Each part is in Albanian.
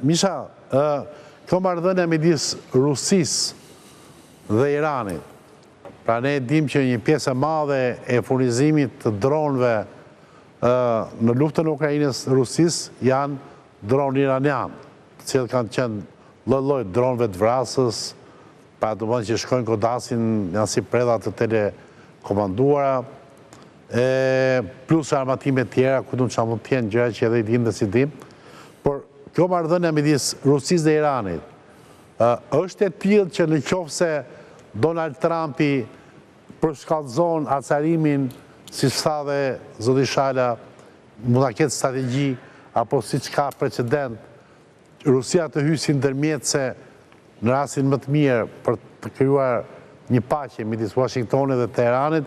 Misha, kjo marrëdhënia midis Rusisë dhe Iranit, pra ne dim që një pjesë e madhe e furnizimit të dronëve në luftën e Ukrainës Rusisë janë dronë iranian, të cilët kanë qenë lloj dronëve të vrasës, pra do të thonë që shkojnë godasin janë si predha të telekomanduara, plus armatime tjera, ku do të tjenë gjëra që edhe i dim dhe si dim, por kjo marrëdhënia midis Rusisë dhe Iranit është e tillë që në qoftë se Donald Trumpi përshkallëzon acarimin, si tha dhe zoti Shala, mund ta ketë strategji apo siç ka precedent, Rusia të hyjë si ndërmjetëse në rastin më të mirë për të krijuar një paqe midis Washingtonit dhe Teheranit,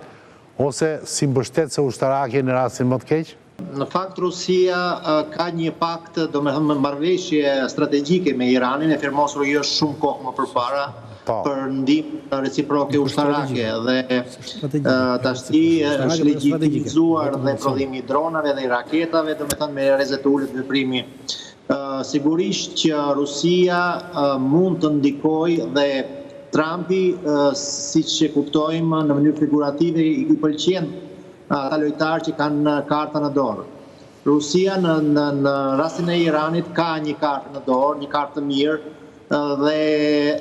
ose si mbështetëse ushtarake në rastin më të keq? Në fakt, Rusia ka një pakt, domethënë marrëveshje strategjike me Iranin, e firmosur jo shumë kohë më përpara, për ndihmë reciproke ushtarake dhe tashti është legjitimizuar dhe prodhimi i dronave dhe i raketave, domethënë me rrezet të ulët veprimi. Sigurisht që Rusia mund të ndikojë dhe Trumpi, siç e kuptojmë në mënyrë figurative, i pëlqen ata lojtarë që kanë karta në dorë. Rusia në rastin e Iranit ka një kartë në dorë, një kartë të mirë, dhe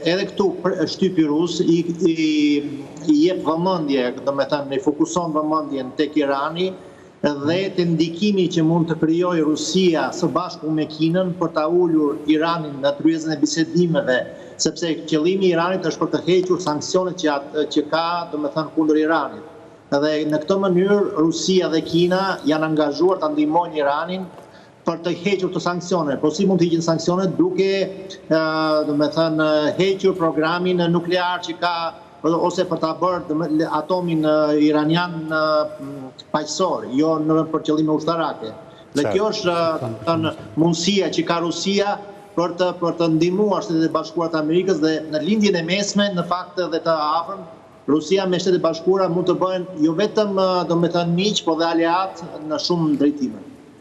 edhe këtu shtypi rus i jep vëmendje, domethënë i fokuson vëmendjen tek Irani dhe te ndikimi që mund të krijojë Rusia së bashku me Kinën për ta ulur Iranin në tryezën e bisedimeve, sepse qëllimi i Iranit është për të hequr sanksionet që ka, domethënë kundër Iranit. Dhe në këtë mënyrë Rusia dhe Kina janë angazhuar ta ndihmojnë Iranin për të hequr të sankcione. Po si mund të heqin sankcione duke, domethënë, hequr programin nuklear që ka, ose për ta bërë atomin iranian paqësor, jo për qëllime ushtarake. Dhe kjo është mundësia që ka Rusia për të ndihmuar Shtetet e Bashkuara të Amerikës dhe në lindjen e mesme, në fakt dhe të afërm, Rusia me Shtetet e Bashkuara mund të bëhen jo vetëm domethënë miq, por dhe aleat në shumë drejtime.